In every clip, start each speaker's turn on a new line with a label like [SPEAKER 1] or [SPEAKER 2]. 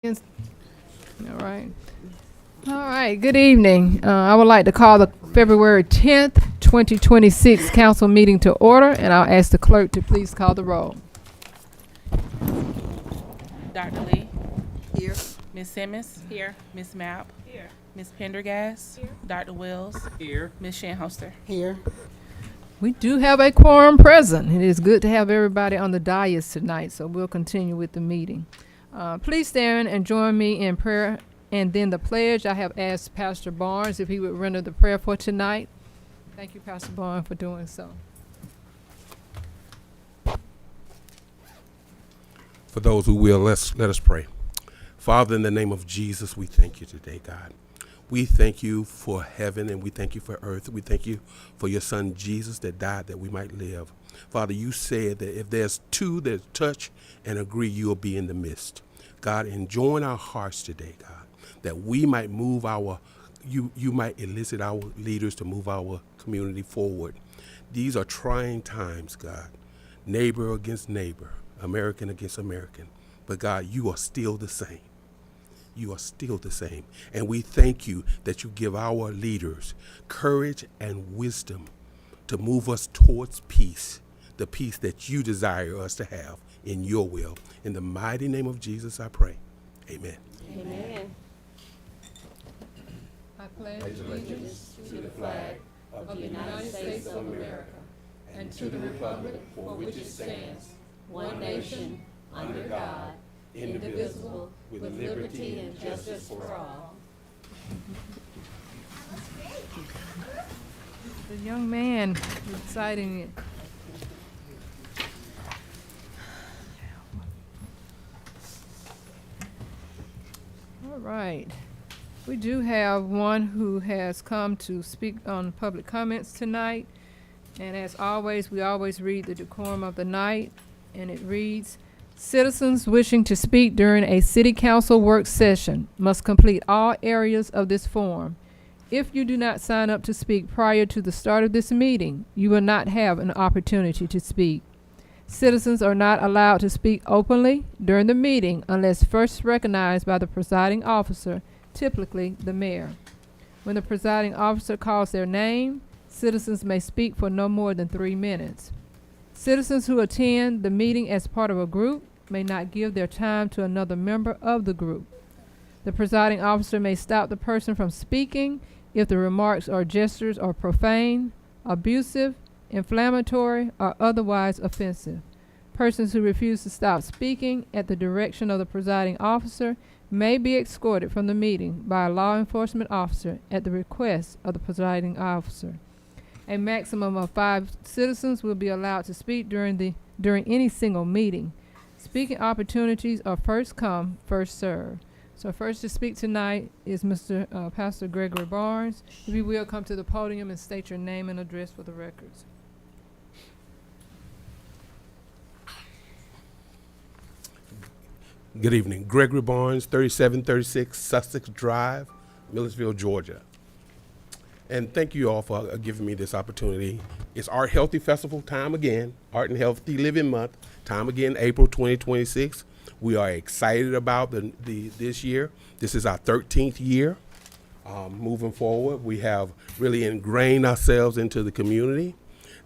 [SPEAKER 1] All right. All right. Good evening. I would like to call the February 10th, 2026 council meeting to order, and I'll ask the clerk to please call the roll.
[SPEAKER 2] Dr. Lee.
[SPEAKER 3] Here.
[SPEAKER 2] Ms. Simmons. Here. Ms. Mapp. Here. Ms. Pendergast. Here. Dr. Wells.
[SPEAKER 4] Here.
[SPEAKER 2] Ms. Shanhoster.
[SPEAKER 3] Here.
[SPEAKER 1] We do have a quorum present. It is good to have everybody on the dais tonight, so we'll continue with the meeting. Please stand and join me in prayer and then the pledge. I have asked Pastor Barnes if he would render the prayer for tonight. Thank you, Pastor Barnes, for doing so.
[SPEAKER 4] For those who will, let us pray. Father, in the name of Jesus, we thank you today, God. We thank you for heaven and we thank you for earth. We thank you for your son Jesus that died that we might live. Father, you said that if there's two that touch and agree, you'll be in the midst. God, and join our hearts today, God, that we might move you might elicit our leaders to move our community forward. These are trying times, God. Neighbor against neighbor, American against American. But God, you are still the same. You are still the same. And we thank you that you give our leaders courage and wisdom to move us towards peace, the peace that you desire us to have in your will. In the mighty name of Jesus, I pray. Amen.
[SPEAKER 3] Amen.
[SPEAKER 1] I pledge allegiance to the flag of the United States of America and to the republic for which it stands, one nation, under God, indivisible, with liberty and justice for all. The young man reciting it. All right. We do have one who has come to speak on public comments tonight. And as always, we always read the decorum of the night. And it reads, citizens wishing to speak during a city council work session must complete all areas of this form. If you do not sign up to speak prior to the start of this meeting, you will not have an opportunity to speak. Citizens are not allowed to speak openly during the meeting unless first recognized by the presiding officer, typically the mayor. When the presiding officer calls their name, citizens may speak for no more than 3 minutes. Citizens who attend the meeting as part of a group may not give their time to another member of the group. The presiding officer may stop the person from speaking if the remarks or gestures are profane, abusive, inflammatory, or otherwise offensive. Persons who refuse to stop speaking at the direction of the presiding officer may be escorted from the meeting by a law enforcement officer at the request of the presiding officer. A maximum of 5 citizens will be allowed to speak during any single meeting. Speaking opportunities are first come, first served. So first to speak tonight is Mr. Pastor Gregory Barnes. If you will come to the podium and state your name and address for the records.
[SPEAKER 4] Good evening. Gregory Barnes, 3736 Sussex Drive, Milledgeville, Georgia. And thank you all for giving me this opportunity. It's Art Healthy Festival time again, Art and Healthy Living Month, time again, April 2026. We are excited about this year. This is our 13th year. Moving forward, we have really ingrained ourselves into the community.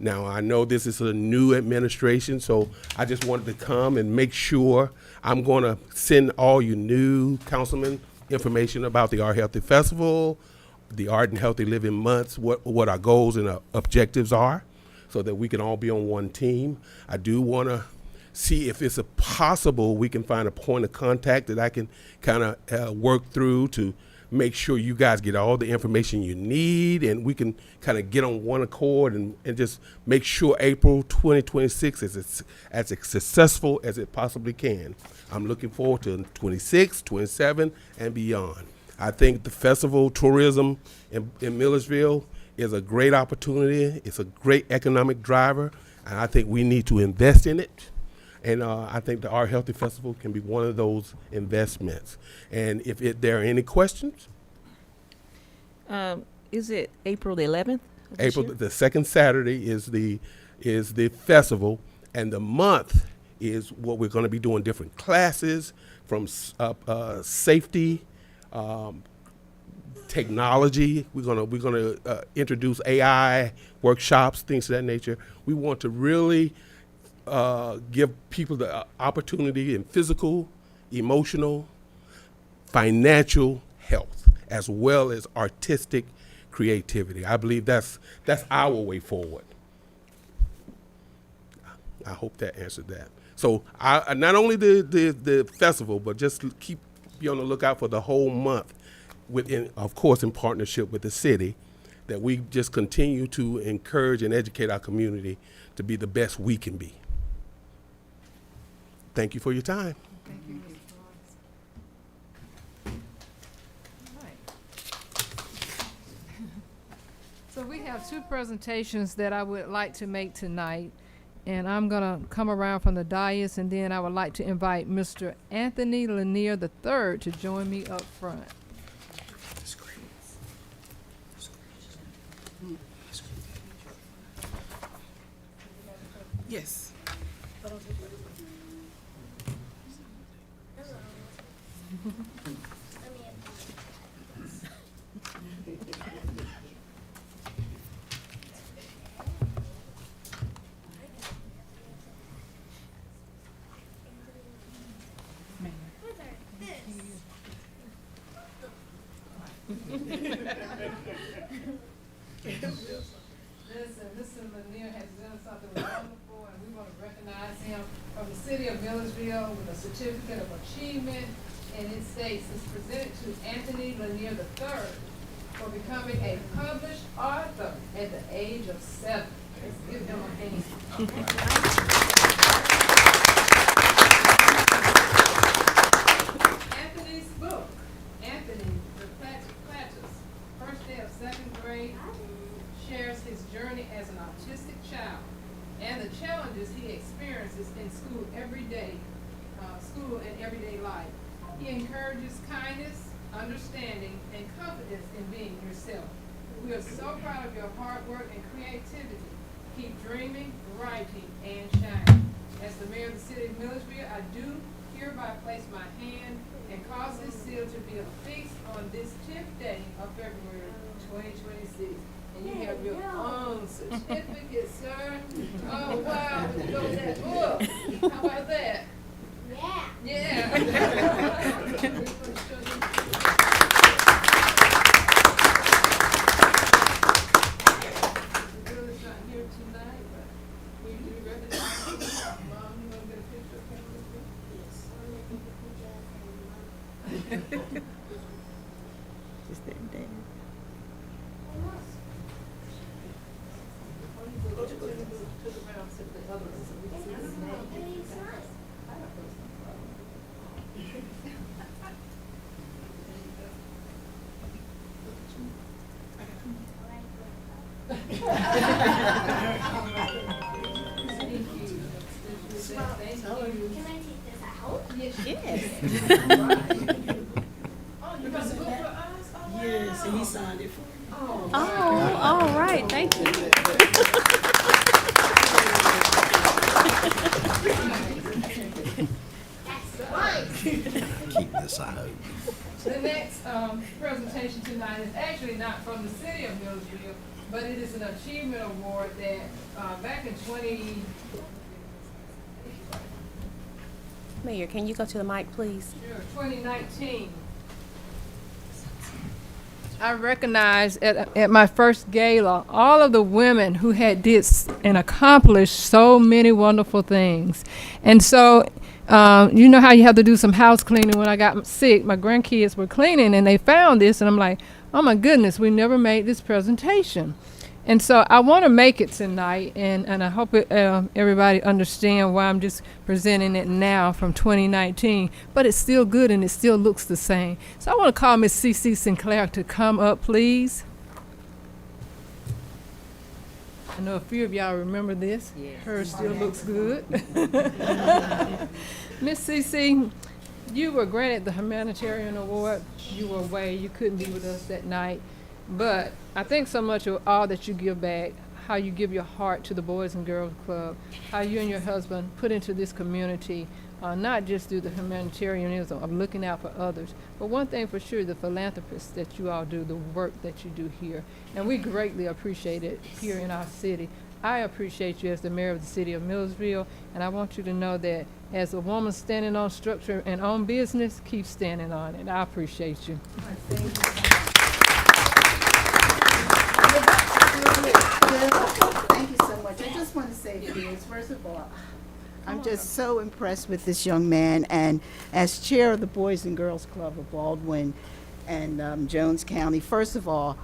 [SPEAKER 4] Now, I know this is a new administration, so I just wanted to come and make sure I'm going to send all you new councilmen information about the Art Healthy Festival, the Art and Healthy Living Months, what our goals and objectives are, so that we can all be on one team. I do want to see if it's possible we can find a point of contact that I can kind of work through to make sure you guys get all the information you need and we can kind of get on one accord and just make sure April 2026 is as successful as it possibly can. I'm looking forward to 26, 27, and beyond. I think the festival tourism in Milledgeville is a great opportunity. It's a great economic driver, and I think we need to invest in it. And I think the Art Healthy Festival can be one of those investments. And if there are any questions?
[SPEAKER 3] Is it April the 11th?
[SPEAKER 4] April, the second Saturday is the festival, and the month is what we're going to be doing different classes from safety, technology. We're gonna introduce AI workshops, things of that nature. We want to really give people the opportunity in physical, emotional, financial health, as well as artistic creativity. I believe that's our way forward. I hope that answered that. So I not only the festival, but just be on the lookout for the whole month, of course, in partnership with the city, that we just continue to encourage and educate our community to be the best we can be. Thank you for your time.
[SPEAKER 1] Thank you, Mr. Lawrence. All right. So we have two presentations that I would like to make tonight, and I'm gonna come around from the dais, and then I would like to invite Mr. Anthony Lanier III to join me up front.
[SPEAKER 2] Yes.
[SPEAKER 1] Listen, Mr. Lanier has done something wonderful, and we want to recognize him from the city of Milledgeville with a certificate of achievement. And it states it's presented to Anthony Lanier III for becoming a published author at the age of 7. Let's give him a hand. Anthony's book, Anthony the Platypus, first day of 2nd grade, shares his journey as an autistic child and the challenges he experiences in school and everyday life. He encourages kindness, understanding, and confidence in being yourself. We are so proud of your hard work and creativity. Keep dreaming, writing, and shining. As the mayor of the city of Milledgeville, I do hereby place my hand and cause this seal to be affixed on this 10th day of February 2026. And you have your own certificate, sir. Oh, wow. Would you go with that book? How about that? Yeah. Bill's not here tonight, but we do recognize you. Mom, you want to get a picture of him with me?
[SPEAKER 3] Just that day.
[SPEAKER 5] Yes, and he signed it for me.
[SPEAKER 3] Oh, all right. Thank you.
[SPEAKER 6] Keep this out.
[SPEAKER 1] The next presentation tonight is actually not from the city of Milledgeville, but it is an achievement award that back in
[SPEAKER 3] Mayor, can you go to the mic, please?
[SPEAKER 1] 2019. I recognized at my first gala all of the women who had did and accomplished so many wonderful things. And so, you know how you have to do some house cleaning. When I got sick, my grandkids were cleaning and they found this, and I'm like, oh my goodness, we never made this presentation. And so I want to make it tonight, and I hope everybody understand why I'm just presenting it now from 2019. But it's still good and it still looks the same. So I want to call Miss C.C. Sinclair to come up, please. I know a few of y'all remember this.
[SPEAKER 3] Yes.
[SPEAKER 1] Hers still looks good. Miss C.C., you were granted the humanitarian award. You were away. You couldn't be with us that night. But I think so much of all that you give back, how you give your heart to the Boys and Girls Club, how you and your husband put into this community, not just through the humanitarianism of looking out for others, but one thing for sure, the philanthropists that you all do, the work that you do here. And we greatly appreciate it here in our city. I appreciate you as the mayor of the city of Milledgeville, and I want you to know that as a woman standing on structure and on business, keep standing on it. I appreciate you.
[SPEAKER 6] Thank you so much. I just want to say to you, first of all, I'm just so impressed with this young man, and as chair of the Boys and Girls Club of Baldwin and Jones County, first of all,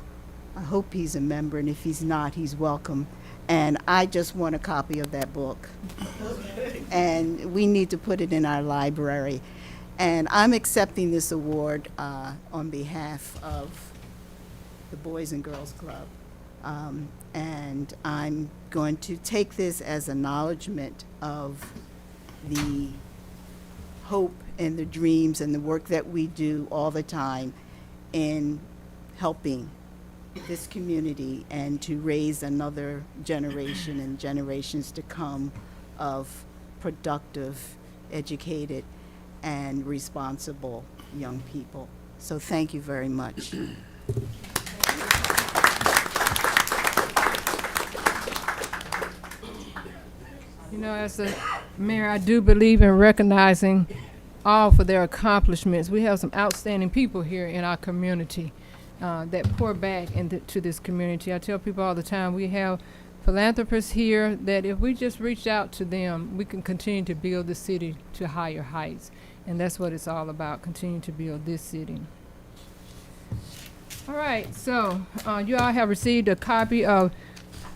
[SPEAKER 6] I hope he's a member, and if he's not, he's welcome. And I just want a copy of that book. And we need to put it in our library. And I'm accepting this award on behalf of the Boys and Girls Club. And I'm going to take this as acknowledgement of the hope and the dreams and the work that we do all the time in helping this community and to raise another generation and generations to come of productive, educated, and responsible young people. So thank you very much.
[SPEAKER 1] You know, as the mayor, I do believe in recognizing all for their accomplishments. We have some outstanding people here in our community that pour back into this community. I tell people all the time, we have philanthropists here that if we just reach out to them, we can continue to build the city to higher heights. And that's what it's all about, continue to build this city. All right, so you all have received a copy of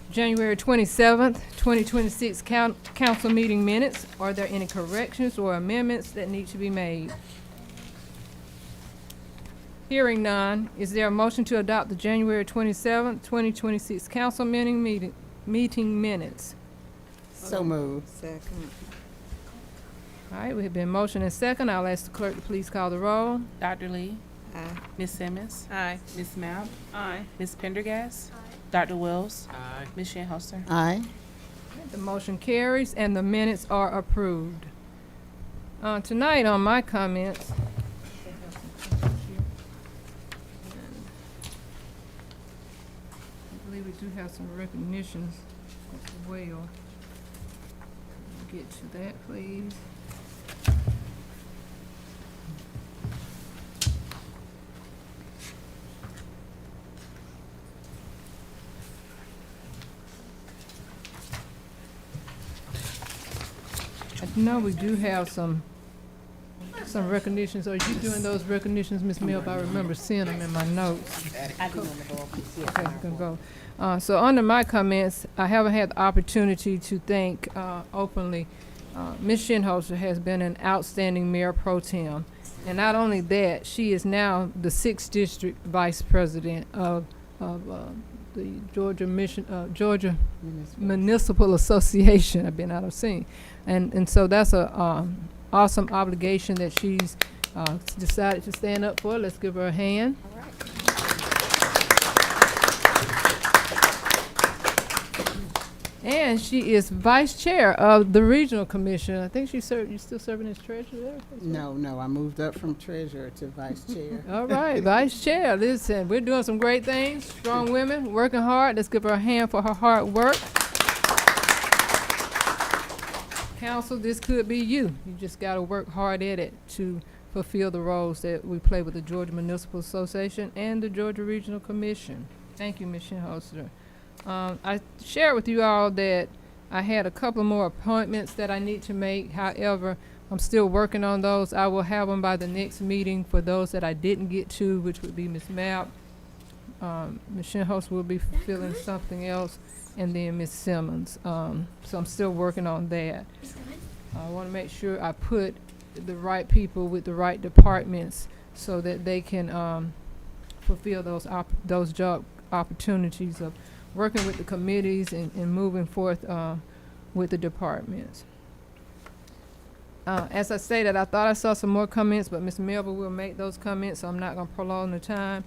[SPEAKER 1] January 27th, 2026 council meeting minutes. Are there any corrections or amendments that need to be made? Hearing none, is there a motion to adopt the January 27th, 2026 council meeting minutes?
[SPEAKER 6] So moved.
[SPEAKER 5] Second.
[SPEAKER 1] All right, we have been motion and second. I'll ask the clerk to please call the roll.
[SPEAKER 2] Dr. Lee?
[SPEAKER 5] Aye.
[SPEAKER 2] Ms. Simmons?
[SPEAKER 3] Aye.
[SPEAKER 2] Ms. Mapp?
[SPEAKER 3] Aye.
[SPEAKER 2] Ms. Pendergast? Dr. Wells? Ms. Shinholster?
[SPEAKER 6] Aye.
[SPEAKER 1] The motion carries and the minutes are approved. Tonight on my comments, I believe we do have some recognitions as well. Get to that, please. I know we do have some recognitions. Are you doing those recognitions, Ms. Mills? I remember seeing them in my notes.
[SPEAKER 2] I do want to go over.
[SPEAKER 1] Okay, you can go. So under my comments, I haven't had the opportunity to thank openly. Ms. Shinholster has been an outstanding mayor pro tem. And not only that, she is now the 6th District Vice President of the Georgia Municipal Association. I've been out of sync. And so that's a awesome obligation that she's decided to stand up for. Let's give her a hand. And she is vice chair of the regional commission. I think you still serving as treasurer there?
[SPEAKER 6] No, I moved up from treasurer to vice chair.
[SPEAKER 1] All right, vice chair. Listen, we're doing some great things. Strong women, working hard. Let's give her a hand for her hard work. Council, this could be you. You just got to work hard at it to fulfill the roles that we play with the Georgia Municipal Association and the Georgia Regional Commission. Thank you, Ms. Shinholster. I shared with you all that I had a couple more appointments that I need to make. However, I'm still working on those. I will have them by the next meeting for those that I didn't get to, which would be Ms. Mapp. Ms. Shinholster will be fulfilling something else, and then Ms. Simmons. So I'm still working on that. I want to make sure I put the right people with the right departments so that they can fulfill those job opportunities of working with the committees and moving forth with the departments. As I stated, I thought I saw some more comments, but Ms. Melville will make those comments, so I'm not going to prolong the time.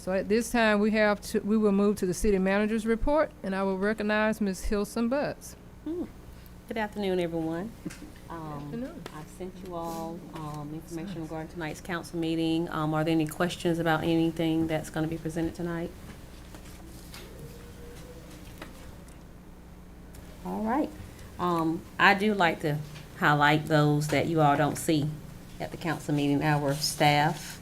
[SPEAKER 1] So at this time, we will move to the city manager's report, and I will recognize Ms. Hilson Butts.
[SPEAKER 3] Good afternoon, everyone.
[SPEAKER 1] Afternoon.
[SPEAKER 3] I've sent you all information regarding tonight's council meeting. Are there any questions about anything that's going to be presented tonight? All right. I do like to highlight those that you all don't see at the council meeting, our staff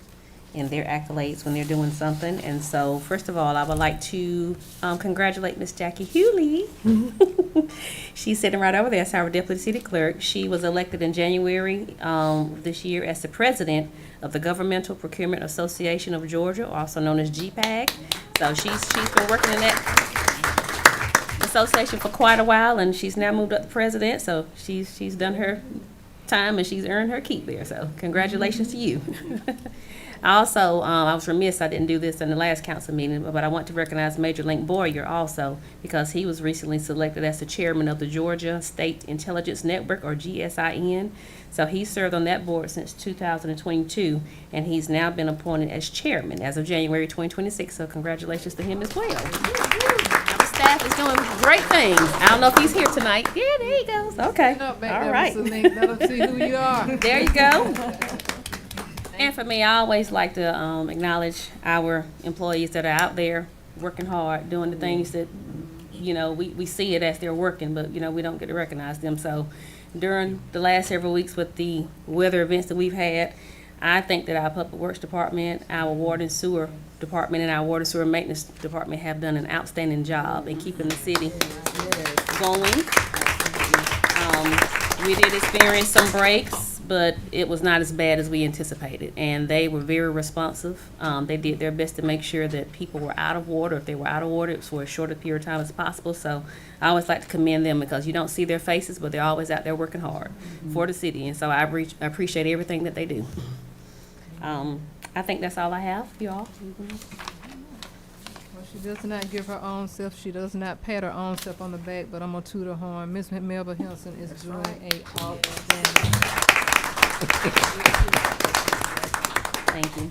[SPEAKER 3] and their accolades when they're doing something. And so, first of all, I would like to congratulate Miss Jackie Hewley. She's sitting right over there as our deputy city clerk. She was elected in January this year as the president of the Governmental Procurement Association of Georgia, also known as GPAG. So she's been working in that association for quite a while, and she's now moved up to president. So she's done her time and she's earned her keep there. So congratulations to you. Also, I was remiss I didn't do this in the last council meeting, but I want to recognize Major Link Boyer also, because he was recently selected as the chairman of the Georgia State Intelligence Network, or GSIN. So he served on that board since 2022, and he's now been appointed as chairman as of January 2026. So congratulations to him as well. Our staff is doing great things. I don't know if he's here tonight. Yeah, there he goes. Okay.
[SPEAKER 1] Up back
[SPEAKER 3] All
[SPEAKER 1] there,
[SPEAKER 3] right.
[SPEAKER 1] Mr. Link. Let us see who you are.
[SPEAKER 3] There you go. And for me, I always like to acknowledge our employees that are out there working hard, doing the things that, we see it as they're working, but, we don't get to recognize them. So during the last several weeks with the weather events that we've had, I think that our Public Works Department, our Water and Sewer Department, and our Water and Sewer Maintenance Department have done an outstanding job in keeping the city going. We did experience some breaks, but it was not as bad as we anticipated, and they were very responsive. They did their best to make sure that people were out of water. If they were out of water, it was for as short a period of time as possible. So I always like to commend them, because you don't see their faces, but they're always out there working hard for the city, and so I appreciate everything that they do. I think that's all I have, you all.
[SPEAKER 1] Well, she does not give her own self, she does not pat her own self on the back, but I'm gonna toot her horn. Ms. Melba Henson is doing a outstanding.
[SPEAKER 3] Thank you.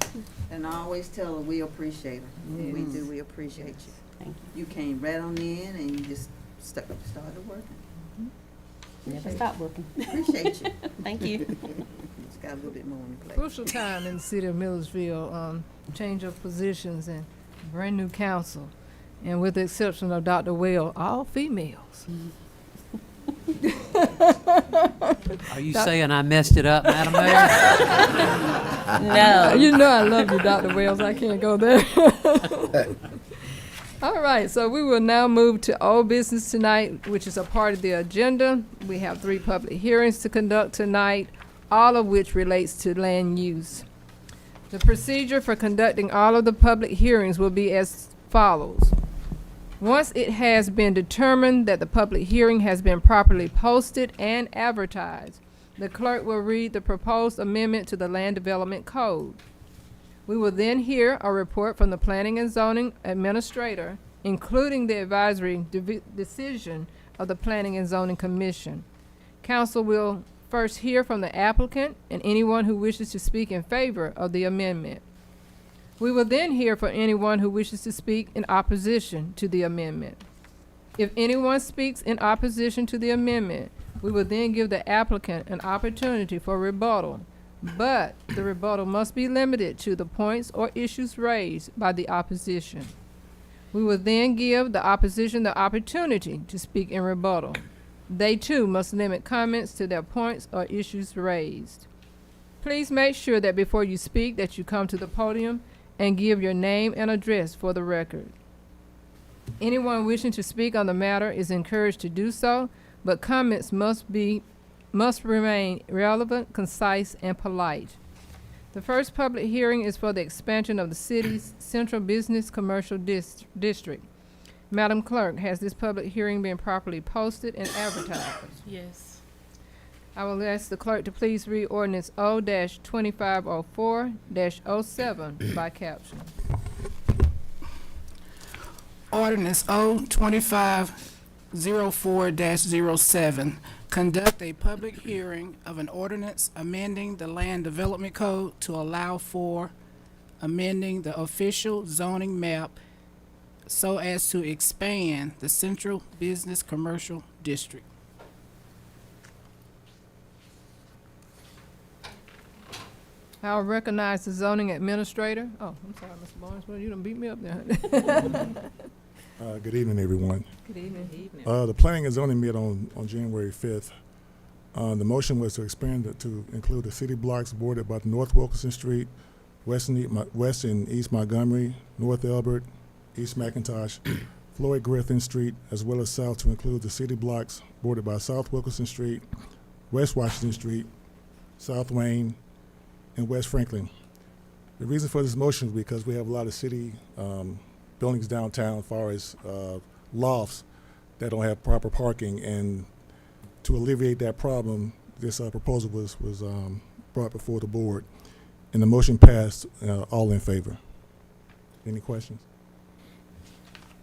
[SPEAKER 7] And I always tell her we appreciate her. We do, we appreciate you.
[SPEAKER 3] Thank
[SPEAKER 7] You came right on in and you just started working.
[SPEAKER 3] you. Never stop working.
[SPEAKER 7] Appreciate you.
[SPEAKER 3] Thank you.
[SPEAKER 7] Just got a little bit more on your plate.
[SPEAKER 1] Crucial time in the city of Milledgeville, change of positions and brand new council. And with the exception of Dr. Well, all females.
[SPEAKER 8] Are you saying I messed it up, Madam Mayor?
[SPEAKER 3] No.
[SPEAKER 1] You know I love you, Dr. Wells. I can't go there. All right, so we will now move to old business tonight, which is a part of the agenda. We have 3 public hearings to conduct tonight, all of which relates to land use. The procedure for conducting all of the public hearings will be as follows. Once it has been determined that the public hearing has been properly posted and advertised, the clerk will read the proposed amendment to the Land Development Code. We will then hear a report from the Planning and Zoning Administrator, including the advisory decision of the Planning and Zoning Commission. Council will first hear from the applicant and anyone who wishes to speak in favor of the amendment. We will then hear from anyone who wishes to speak in opposition to the amendment. If anyone speaks in opposition to the amendment, we will then give the applicant an opportunity for rebuttal, but the rebuttal must be limited to the points or issues raised by the opposition. We will then give the opposition the opportunity to speak in rebuttal. They too must limit comments to their points or issues raised. Please make sure that before you speak that you come to the podium and give your name and address for the record. Anyone wishing to speak on the matter is encouraged to do so, but comments must remain relevant, concise, and polite. The first public hearing is for the expansion of the city's central business commercial district. Madam Clerk, has this public hearing been properly posted and advertised?
[SPEAKER 2] Yes.
[SPEAKER 1] I will ask the clerk to please read ordinance O-2504-07 by caption.
[SPEAKER 5] Ordinance O-2504-07. Conduct a public hearing of an ordinance amending the Land Development Code to allow for amending the official zoning map so as to expand the central business commercial district.
[SPEAKER 1] I'll recognize the zoning administrator. Oh, I'm sorry, Mr. Barnes, well, you done beat me up there.
[SPEAKER 9] Good evening, everyone.
[SPEAKER 1] Good evening.
[SPEAKER 9] The planning and zoning met on January 5th. The motion was to expand it to include the city blocks bordered by North Wilkinson Street, West and East Montgomery, North Elbert, East McIntosh, Floyd Griffin Street, as well as south to include the city blocks bordered by South Wilkinson Street, West Washington Street, South Wayne, and West Franklin. The reason for this motion is because we have a lot of city buildings downtown as far as lofts that don't have proper parking, and to alleviate that problem, this proposal was brought before the board, and the motion passed, all in favor. Any questions?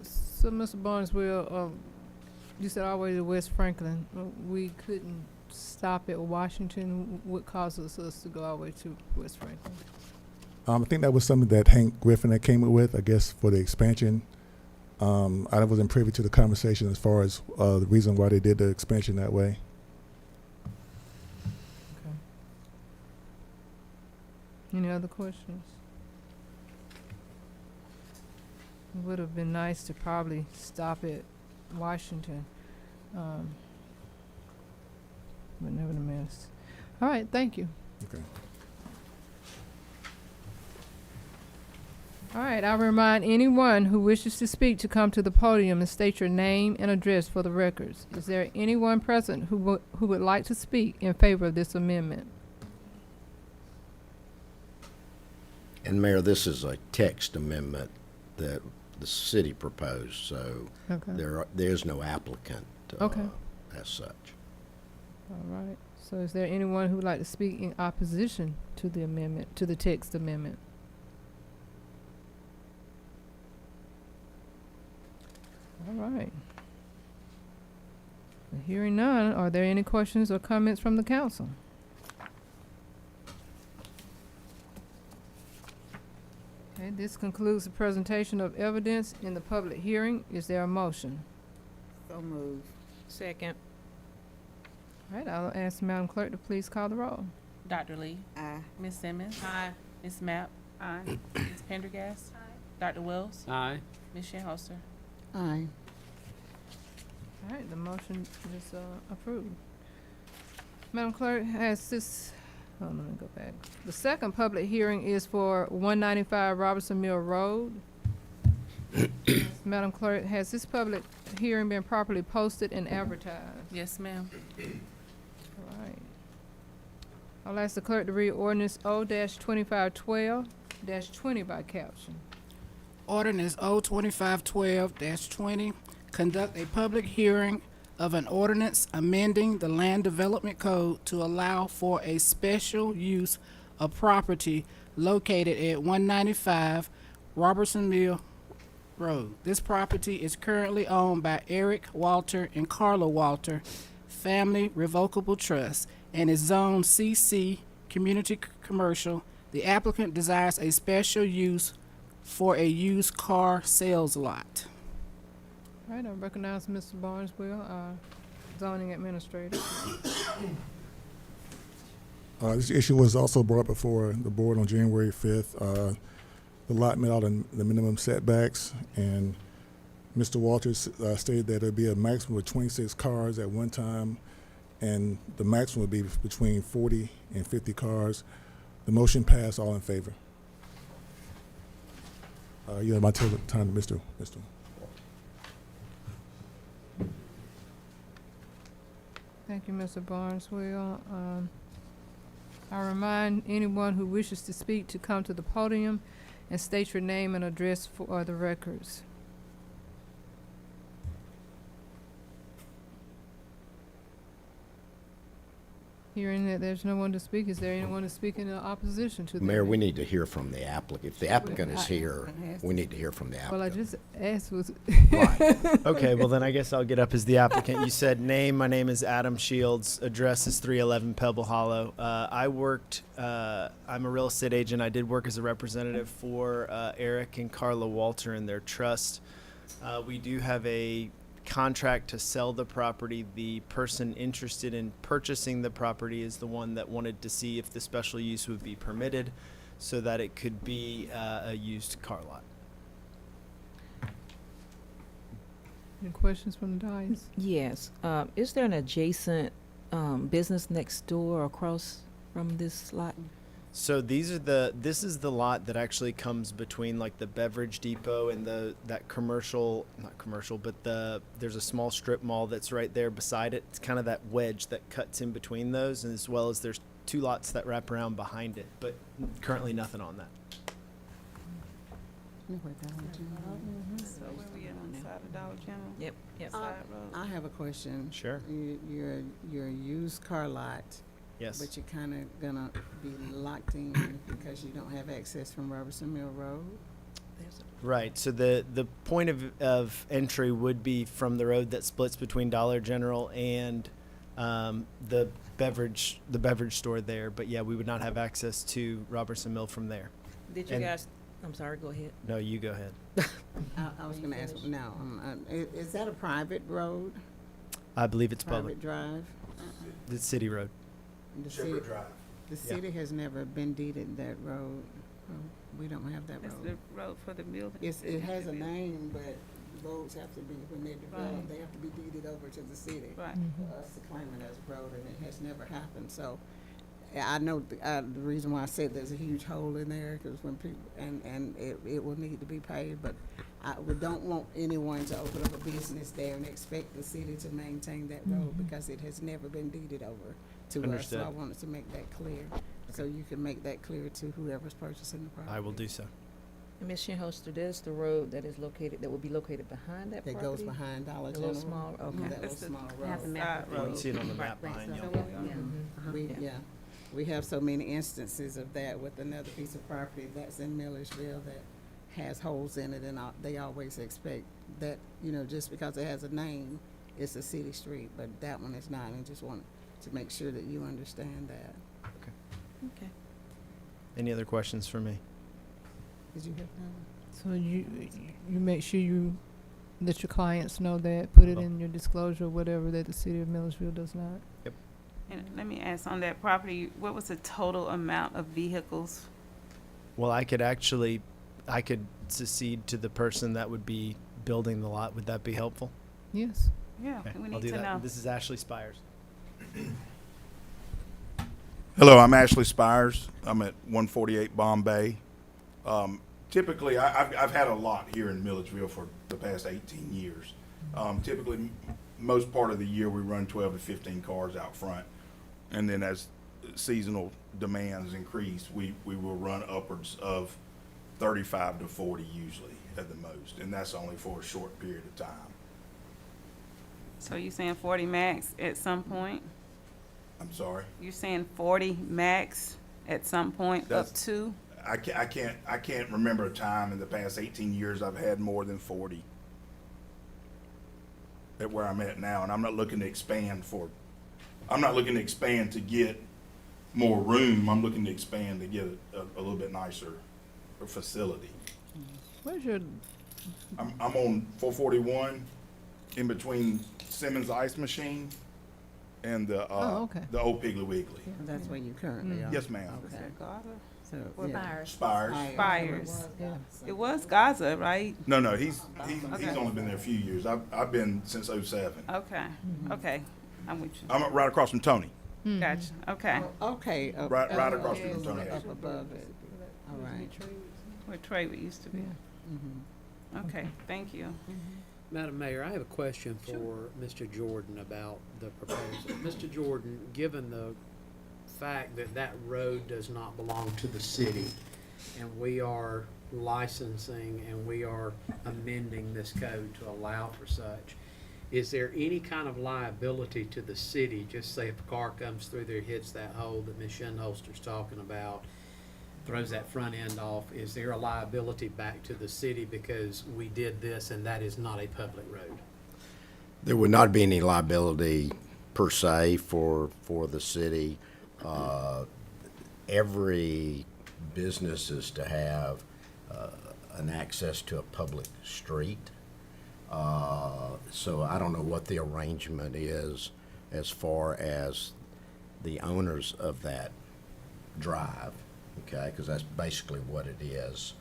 [SPEAKER 1] So, Mr. Barnes, you said all the way to West Franklin. We couldn't stop at Washington. What causes us to go all the way to West Franklin?
[SPEAKER 9] I think that was something that Hank Griffin had came up with, I guess, for the expansion. I wasn't privy to the conversation as far as the reason why they did the expansion that way.
[SPEAKER 1] Okay. Any other questions? It would have been nice to probably stop at Washington. But nevertheless. All right, thank you.
[SPEAKER 9] Okay.
[SPEAKER 1] All right, I'll remind anyone who wishes to speak to come to the podium and state your name and address for the records. Is there anyone present who would like to speak in favor of this amendment?
[SPEAKER 10] And Mayor, this is a text amendment that the city proposed, so
[SPEAKER 1] Okay.
[SPEAKER 10] there's no applicant
[SPEAKER 1] Okay.
[SPEAKER 10] as such.
[SPEAKER 1] All right. So is there anyone who would like to speak in opposition to the amendment, to the text amendment? All right. Hearing none, are there any questions or comments from the council? Okay, this concludes the presentation of evidence in the public hearing. Is there a motion?
[SPEAKER 7] So moved.
[SPEAKER 2] Second.
[SPEAKER 1] All right, I'll ask Madam Clerk to please call the roll.
[SPEAKER 2] Dr. Lee.
[SPEAKER 7] Aye.
[SPEAKER 2] Ms. Simmons. Aye. Ms. Mapp. Aye. Ms. Pendergast. Aye. Dr. Wells.
[SPEAKER 8] Aye.
[SPEAKER 2] Ms. Shinholster.
[SPEAKER 7] Aye.
[SPEAKER 1] All right, the motion is approved. Madam Clerk, has this, let me go back. The second public hearing is for 195 Robertson Mill Road. Madam Clerk, has this public hearing been properly posted and advertised?
[SPEAKER 2] Yes, ma'am.
[SPEAKER 1] All right. I'll ask the clerk to read ordinance O-2512-20 by caption.
[SPEAKER 5] Ordinance O-2512-20, conduct a public hearing of an ordinance amending the Land Development Code to allow for a special use of property located at 195 Robertson Mill Road. This property is currently owned by Eric Walter and Carla Walter Family Revocable Trust and is zoned CC Community Commercial. The applicant desires a special use for a used car sales lot.
[SPEAKER 1] All right, I recognize Mr. Barneswell, our zoning administrator.
[SPEAKER 9] This issue was also brought before the board on January 5th. The lot met all the minimum setbacks, and Mr. Walters stated that there'd be a maximum of 26 cars at one time, and the maximum would be between 40 and 50 cars. The motion passed, all in favor. You have my time to Mr.
[SPEAKER 1] Thank you, Mr. Barneswell. I remind anyone who wishes to speak to come to the podium and state your name and address for the records. Hearing that there's no one to speak, is there anyone to speak in opposition to the
[SPEAKER 10] Mayor, we
[SPEAKER 1] amendment?
[SPEAKER 10] need to hear from the applicant. If the applicant is here, we need to hear from the
[SPEAKER 1] Well, I
[SPEAKER 10] applicant.
[SPEAKER 1] just asked was,
[SPEAKER 11] Okay, well then I guess I'll get up as the applicant. You said name. My name is Adam Shields. Address is 311 Pebble Hollow. I'm a real estate agent. I did work as a representative for Eric and Carla Walter and their trust. We do have a contract to sell the property. The person interested in purchasing the property is the one that wanted to see if the special use would be permitted so that it could be a used car lot.
[SPEAKER 1] any questions from the dais?
[SPEAKER 12] Yes. Is there an adjacent business next door across from this lot?
[SPEAKER 11] So this is the lot that actually comes between like the beverage depot and that commercial, not commercial, but there's a small strip mall that's right there beside it. It's kind of that wedge that cuts in between those, and as well as there's 2 lots that wrap around behind it, but currently nothing on that.
[SPEAKER 2] So where we at on the side of Dollar General?
[SPEAKER 12] Yep. Yep.
[SPEAKER 2] Side road?
[SPEAKER 7] I have a question.
[SPEAKER 11] Sure.
[SPEAKER 7] You're a used car lot,
[SPEAKER 11] Yes.
[SPEAKER 7] but you're kind of gonna be locked in because you don't have access from Robertson Mill Road?
[SPEAKER 11] Right. So the point of entry would be from the road that splits between Dollar General and the beverage store there. But yeah, we would not have access to Robertson Mill from there.
[SPEAKER 12] Did you
[SPEAKER 11] And-
[SPEAKER 12] guys? I'm sorry. Go ahead.
[SPEAKER 11] No, you go ahead.
[SPEAKER 7] I was gonna ask, no, is that a private road?
[SPEAKER 11] I believe it's public.
[SPEAKER 7] Private drive?
[SPEAKER 11] It's city road.
[SPEAKER 7] The city, the city has never been deeded that road. We don't have that
[SPEAKER 2] That's
[SPEAKER 7] road.
[SPEAKER 2] the road for the building.
[SPEAKER 7] It has a name, but roads have to be, when they're developed,
[SPEAKER 2] Right.
[SPEAKER 7] they have to be deeded over to the city.
[SPEAKER 2] Right.
[SPEAKER 7] For us to claim it as a road, and it has never happened, so. I know the reason why I said there's a huge hole in there, because when people, and it will need to be paid, but we don't want anyone to open up a business there and expect the city to maintain that road, because it has never been deeded over to us.
[SPEAKER 11] Understood.
[SPEAKER 7] So I wanted to make that clear, so you can make that clear to whoever's purchasing the property.
[SPEAKER 11] I will do so.
[SPEAKER 12] Ms. Shinholster, there's the road that will be located behind that
[SPEAKER 7] That
[SPEAKER 12] property?
[SPEAKER 7] goes behind Dollar
[SPEAKER 12] The
[SPEAKER 7] General.
[SPEAKER 12] little small, okay.
[SPEAKER 7] That little
[SPEAKER 2] That's the-
[SPEAKER 7] small
[SPEAKER 2] I have the
[SPEAKER 7] road.
[SPEAKER 2] map.
[SPEAKER 11] You can see it on the map behind you.
[SPEAKER 7] Yeah, we have so many instances of that with another piece of property that's in Milledgeville that has holes in it, and they always expect that, just because it has a name, it's a city street, but that one is not, and just want to make sure that you understand that.
[SPEAKER 12] Okay.
[SPEAKER 11] Any other questions for me?
[SPEAKER 7] Did you have that?
[SPEAKER 1] So you make sure you let your clients know that, put it in your disclosure, whatever, that the city of Milledgeville does not.
[SPEAKER 2] And let me ask, on that property, what was the total amount of vehicles?
[SPEAKER 11] Well, I could secede to the person that would be building the lot. Would that be helpful?
[SPEAKER 1] Yes.
[SPEAKER 2] Yeah,
[SPEAKER 11] Okay,
[SPEAKER 2] we
[SPEAKER 11] I'll
[SPEAKER 2] need
[SPEAKER 11] do
[SPEAKER 2] to
[SPEAKER 11] that.
[SPEAKER 2] know.
[SPEAKER 11] This is Ashley Spires.
[SPEAKER 13] Hello, I'm Ashley Spires. I'm at 148 Bombay. Typically, I've had a lot here in Milledgeville for the past 18 years. Typically, most part of the year, we run 12 to 15 cars out front. And then as seasonal demands increase, we will run upwards of 35 to 40 usually at the most. And that's only for a short period of time.
[SPEAKER 2] So you saying 40 max at some point?
[SPEAKER 13] I'm sorry.
[SPEAKER 2] You're saying 40 max at some point, up
[SPEAKER 13] That's-
[SPEAKER 2] to?
[SPEAKER 13] I can't remember a time in the past 18 years I've had more than 40 at where I'm at now, and I'm not looking to expand to get more room. I'm looking to expand to get a little bit nicer facility.
[SPEAKER 1] Where's your,
[SPEAKER 13] I'm on 441 in between Simmons Ice Machine and the
[SPEAKER 1] okay.
[SPEAKER 13] the old Piggly Wiggly.
[SPEAKER 7] That's where you currently are?
[SPEAKER 13] Yes, ma'am.
[SPEAKER 7] Okay. So,
[SPEAKER 2] Or
[SPEAKER 7] yeah.
[SPEAKER 13] Spires.
[SPEAKER 2] Spires.
[SPEAKER 1] yeah.
[SPEAKER 2] It was Gaza, right?
[SPEAKER 13] No, he's
[SPEAKER 2] Okay.
[SPEAKER 13] only been there a few years. I've been since '07.
[SPEAKER 2] Okay, okay, I'm with you.
[SPEAKER 13] I'm right across from Tony.
[SPEAKER 2] Gotcha, okay.
[SPEAKER 7] Okay.
[SPEAKER 13] Right across from Tony.
[SPEAKER 7] Up above it. All right.
[SPEAKER 2] Where Trey used to be.
[SPEAKER 7] Mhm.
[SPEAKER 2] Okay, thank you.
[SPEAKER 8] Madam Mayor, I have a question for Mr. Jordan about the proposal. Mr. Jordan, given the fact that that road does not belong to the city, and we are licensing and we are amending this code to allow for such, is there any kind of liability to the city? Just say if a car comes through there, hits that hole that Ms. Shinholster's talking about, throws that front end off, is there a liability back to the city because we did this and that is not a public road?
[SPEAKER 10] There would not be any liability per se for the city. Every business is to have an access to a public street. So I don't know what the arrangement is as far as the owners of that drive, okay, because that's basically what it is.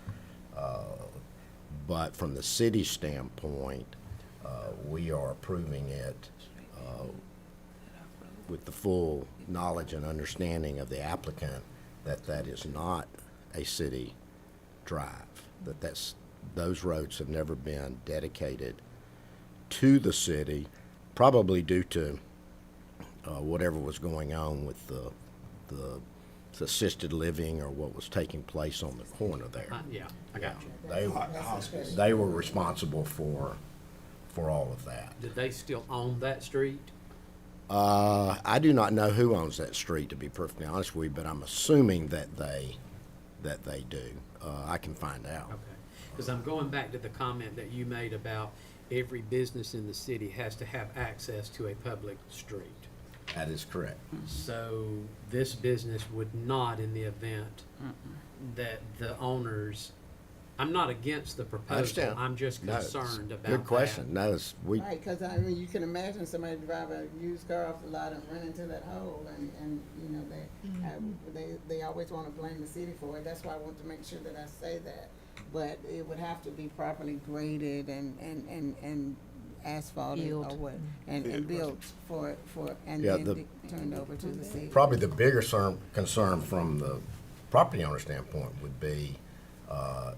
[SPEAKER 10] But from the city standpoint, we are approving it with the full knowledge and understanding of the applicant that that is not a city drive, those roads have never been dedicated to the city, probably due to whatever was going on with the assisted living or what was taking place on the corner there.
[SPEAKER 8] Yeah, I got you.
[SPEAKER 10] They were responsible for all of that.
[SPEAKER 8] Did they still own that street?
[SPEAKER 10] I do not know who owns that street, to be perfectly honest with you, but I'm assuming that they do. I can find out.
[SPEAKER 8] Okay, because I'm going back to the comment that you made about every business in the city has to have access to a public street.
[SPEAKER 10] That is correct.
[SPEAKER 8] So this business would not, in the event that the owners, I'm not against the
[SPEAKER 10] I
[SPEAKER 8] proposal,
[SPEAKER 10] understand.
[SPEAKER 8] I'm just
[SPEAKER 10] No, it's
[SPEAKER 8] concerned about
[SPEAKER 10] good question.
[SPEAKER 8] that.
[SPEAKER 10] No, it's,
[SPEAKER 7] Right, because I mean, you can imagine somebody drive a used car off the lot and run into that hole, and you know, they always want to blame the city for it. That's why I want to make sure that I say that. But it would have to be properly graded and asphalted or
[SPEAKER 12] Built.
[SPEAKER 7] what, and built for and
[SPEAKER 10] Yeah,
[SPEAKER 7] then turned over to the city.
[SPEAKER 10] probably the bigger concern from the property owner standpoint would be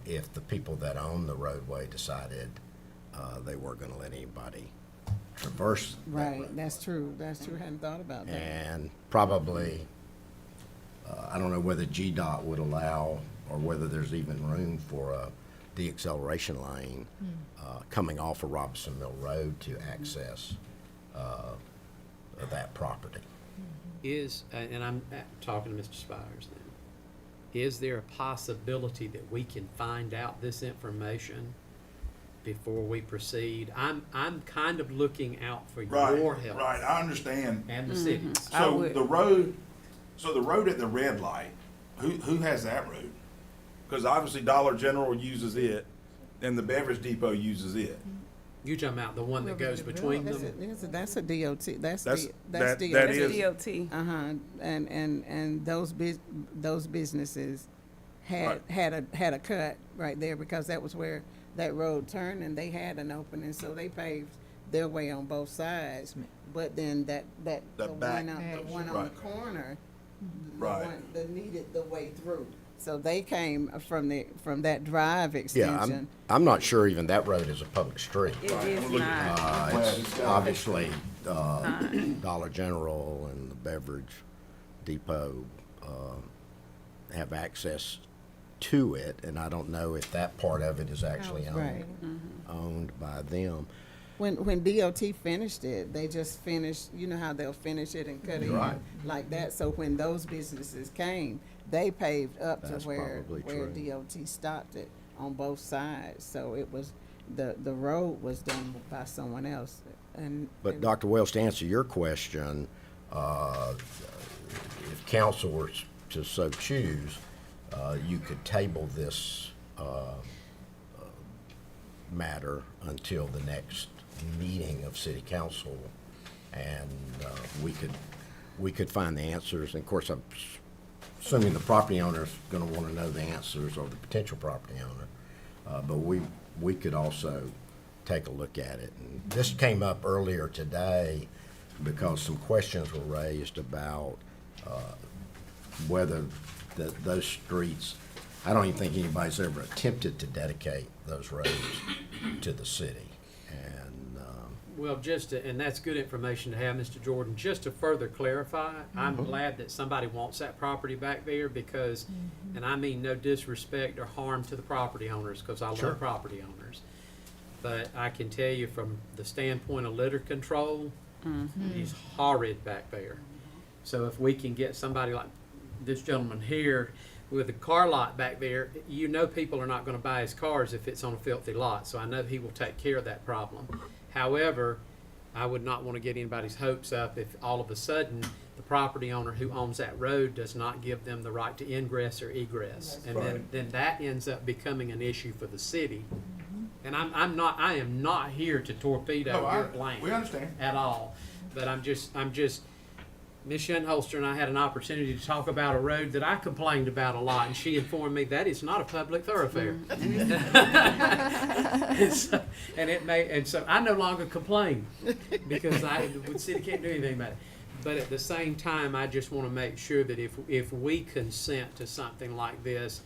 [SPEAKER 10] if the people that own the roadway decided they weren't going to let anybody traverse that
[SPEAKER 7] Right,
[SPEAKER 10] road.
[SPEAKER 7] that's true. That's true. Hadn't thought about that.
[SPEAKER 10] And probably, I don't know whether GDOT would allow or whether there's even room for a deacceleration lane coming off of Robinson Mill Road to access that property.
[SPEAKER 8] Is, and I'm talking to Mr. Spires then, is there a possibility that we can find out this information before we proceed? I'm kind of looking out for your help.
[SPEAKER 13] Right, I understand.
[SPEAKER 8] And the cities.
[SPEAKER 13] So the road at the red light, who has that road? Because obviously Dollar General uses it, and the beverage depot uses it.
[SPEAKER 8] You talking about the one that goes between them?
[SPEAKER 7] That's a DOT. That's
[SPEAKER 13] That's-
[SPEAKER 7] DOT.
[SPEAKER 13] that is-
[SPEAKER 2] DOT.
[SPEAKER 7] And those businesses had a cut right there because that was where that road turned, and they had an opening, so they paved their way on both sides. But then the
[SPEAKER 13] back.
[SPEAKER 7] one on the
[SPEAKER 13] Right.
[SPEAKER 7] corner, the
[SPEAKER 13] Right.
[SPEAKER 7] one that needed the way through. So they came from that drive
[SPEAKER 10] Yeah,
[SPEAKER 7] extension.
[SPEAKER 10] I'm not sure even that road is a public street.
[SPEAKER 2] It is not.
[SPEAKER 10] It's obviously Dollar General and the beverage depot have access to it, and I don't know if that part of it is actually
[SPEAKER 7] Right.
[SPEAKER 10] owned by them.
[SPEAKER 7] When DOT finished it, they just finished, you know how they'll finish it and cut it
[SPEAKER 10] Right.
[SPEAKER 7] like that. So when those businesses came, they paved up to
[SPEAKER 10] That's
[SPEAKER 7] where
[SPEAKER 10] probably true.
[SPEAKER 7] DOT stopped it on both sides. So it was, the road was done by someone else.
[SPEAKER 10] But Dr. Wells, to answer your question, if council were to so choose, you could table this matter until the next meeting of city council, and we could find the answers. And of course, I'm assuming the property owner's going to want to know the answers, or the potential property owner. But we could also take a look at it. And this came up earlier today because some questions were raised about whether those streets, I don't even think anybody's ever attempted to dedicate those roads to the city. And
[SPEAKER 8] Well, and that's good information to have, Mr. Jordan. Just to further clarify, I'm glad that somebody wants that property back there because, and I mean no disrespect or harm to the property owners, because I
[SPEAKER 10] Sure.
[SPEAKER 8] love property owners. But I can tell you from the standpoint of litter control,
[SPEAKER 2] Mm-hmm.
[SPEAKER 8] it's horrid back there. So if we can get somebody like this gentleman here with a car lot back there, you know people are not gonna buy his cars if it's on a filthy lot. So I know he will take care of that problem. However, I would not want to get anybody's hopes up if all of a sudden the property owner who owns that road does not give them the right to ingress or egress. And then that ends up becoming an issue for the city. And I am not here to torpedo your plan.
[SPEAKER 13] We understand.
[SPEAKER 8] At all. But I'm just, Ms. Shenholster and I had an opportunity to talk about a road that I complained about a lot, and she informed me that it's not a public thoroughfare. And so I no longer complain because the city can't do anything about it. But at the same time, I just want to make sure that if we consent to something like this,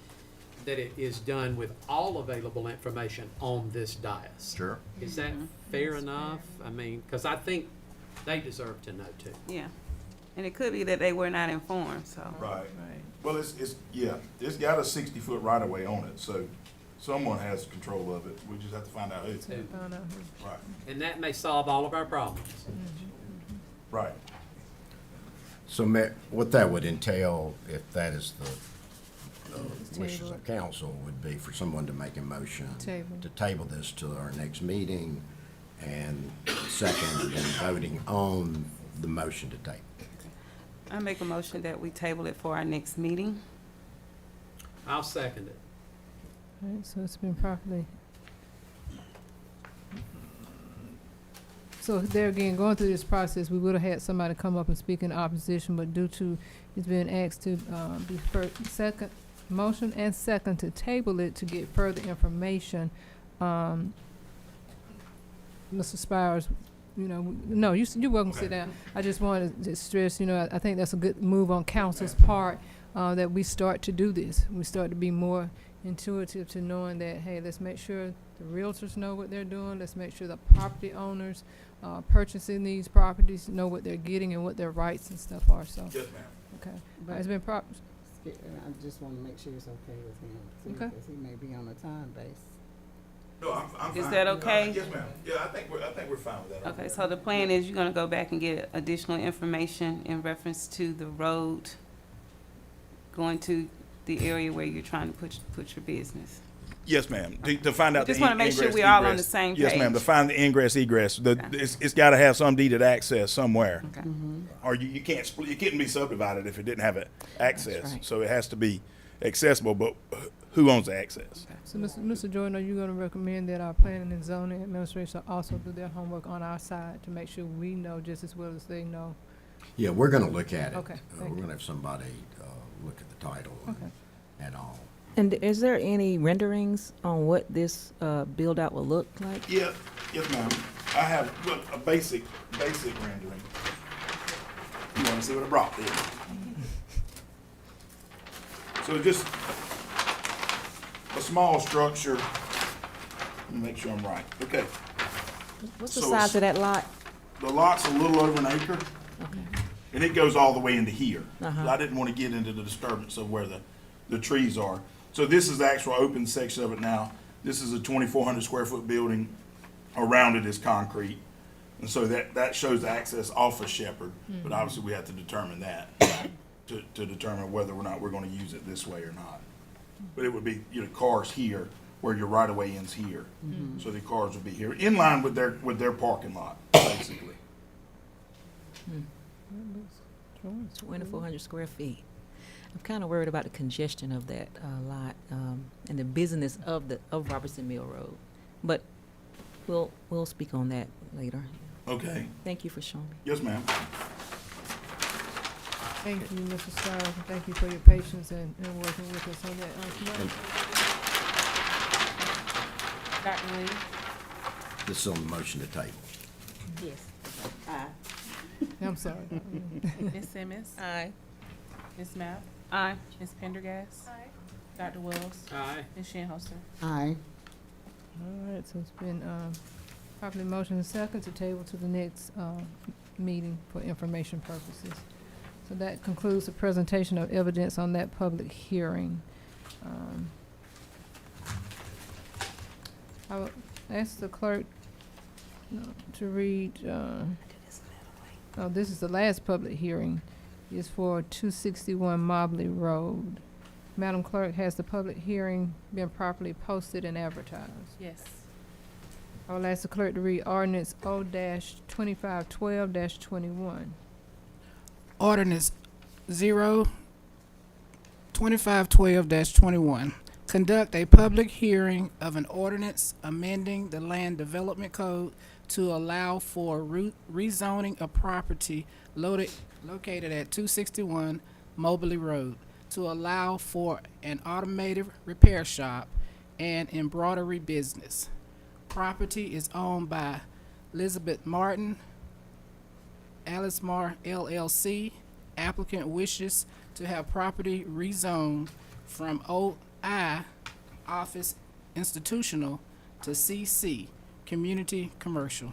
[SPEAKER 8] that it is done with all available information on this dais.
[SPEAKER 10] Sure.
[SPEAKER 8] Is that fair enough? I mean, because I think they deserve to know too.
[SPEAKER 2] Yeah. And it could be that they were not informed, so.
[SPEAKER 13] Right. Well, it's got a 60-foot right of way on it, so someone has control of it. We just have to find out who. Right.
[SPEAKER 8] And that may solve all of our problems.
[SPEAKER 13] Right.
[SPEAKER 10] So, Mayor, what that would entail, if that is the wishes of council, would be for someone to make a motion to table this to our next meeting, and second, and voting on the motion to table.
[SPEAKER 2] I make a motion that we table it for our next meeting.
[SPEAKER 8] I'll second it.
[SPEAKER 1] All right, so it's been properly. So there again, going through this process, we would have had somebody come up and speak in opposition, but due to, it's been asked to, be second, motion and second to table it to get further information. Mr. Spires, you know, no, you're welcome to sit down. I just wanted to stress, you know, I think that's a good move on council's part, that we start to do this. We start to be more intuitive to knowing that, hey, let's make sure the realtors know what they're doing. Let's make sure the property owners purchasing these properties know what they're getting and what their rights and stuff are, so.
[SPEAKER 13] Yes, ma'am.
[SPEAKER 1] Okay, it's been
[SPEAKER 7] I just want to make sure it's okay with him, too,
[SPEAKER 1] Okay.
[SPEAKER 7] because he may be on a time base.
[SPEAKER 13] No, I'm fine.
[SPEAKER 2] Is that okay?
[SPEAKER 13] Yes, ma'am. Yeah, I think we're fine with that.
[SPEAKER 2] Okay, so the plan is you're gonna go back and get additional information in reference to the road going to the area where you're trying to put your business.
[SPEAKER 13] Yes, ma'am. To find out the
[SPEAKER 2] Just wanna make sure we're all on the same
[SPEAKER 13] Yes, ma'am. To
[SPEAKER 2] page.
[SPEAKER 13] find the ingress egress. It's got to have some deeded access somewhere.
[SPEAKER 2] Okay.
[SPEAKER 13] Or you can't split. You couldn't be subdivided if it didn't have access.
[SPEAKER 12] right.
[SPEAKER 13] So it has to be accessible. But who owns the access?
[SPEAKER 1] So, Mr. Jordan, are you gonna recommend that our planning and zoning administration also do their homework on our side to make sure we know just as well as they know?
[SPEAKER 10] Yeah, we're gonna look at it.
[SPEAKER 1] Okay, thank
[SPEAKER 10] We're
[SPEAKER 1] you.
[SPEAKER 10] gonna have somebody, look at the title
[SPEAKER 1] Okay.
[SPEAKER 10] and all.
[SPEAKER 12] And is there any renderings on what this build out will look like?
[SPEAKER 13] Yeah, yes, ma'am. I have a basic rendering. You want to see what I brought there? So just a small structure. Let me make sure I'm right. Okay.
[SPEAKER 12] What's the
[SPEAKER 13] So
[SPEAKER 12] size of that lot?
[SPEAKER 13] The lot's a little over an acre,
[SPEAKER 12] Okay.
[SPEAKER 13] and it goes all the way into here.
[SPEAKER 12] Uh-huh.
[SPEAKER 13] So I didn't want to get into the disturbance of where the trees are. So this is the actual open section of it now. This is a 2,400 square foot building. Around it is concrete. And so that shows the access off of Shepherd. But obviously we have to determine that to determine whether or not we're going to use it this way or not. But it would be, cars here where your right of way ends here. So the cars would be here in line with their parking lot, basically.
[SPEAKER 12] 2,400 square feet. I'm kind of worried about the congestion of that lot and the business of Robertson Mill Road. But we'll speak on that later.
[SPEAKER 13] Okay.
[SPEAKER 12] Thank you for showing me.
[SPEAKER 13] Yes, ma'am.
[SPEAKER 1] Thank you, Mr. Stiles, and thank you for your patience and working with us on that.
[SPEAKER 2] Dr. Lee?
[SPEAKER 10] This is on the motion to table.
[SPEAKER 2] Yes.
[SPEAKER 1] I'm sorry.
[SPEAKER 2] Ms. Simmons?
[SPEAKER 12] Aye.
[SPEAKER 2] Ms. Mapp? Aye. Ms. Pendergast? Aye. Dr. Wells?
[SPEAKER 8] Aye.
[SPEAKER 2] Ms. Shinholster?
[SPEAKER 7] Aye.
[SPEAKER 1] All right, so it's been properly motion and second to table to the next meeting for information purposes. So that concludes the presentation of evidence on that public hearing. ask the clerk to read, oh, this is the last public hearing. It's for 261 Mobley Road. Madam Clerk, has the public hearing been properly posted and advertised?
[SPEAKER 3] Yes.
[SPEAKER 1] I will ask the clerk to read ordinance O-2512-21.
[SPEAKER 5] Ordinance 2512-21. Conduct a public hearing of an ordinance amending the Land Development Code to allow for rezoning of property located at 261 Mobley Road, to allow for an automated repair shop and embroidery business. Property is owned by Elizabeth Martin, Alice Mar LLC. Applicant wishes to have property rezoned from OI, Office Institutional, to CC, Community Commercial.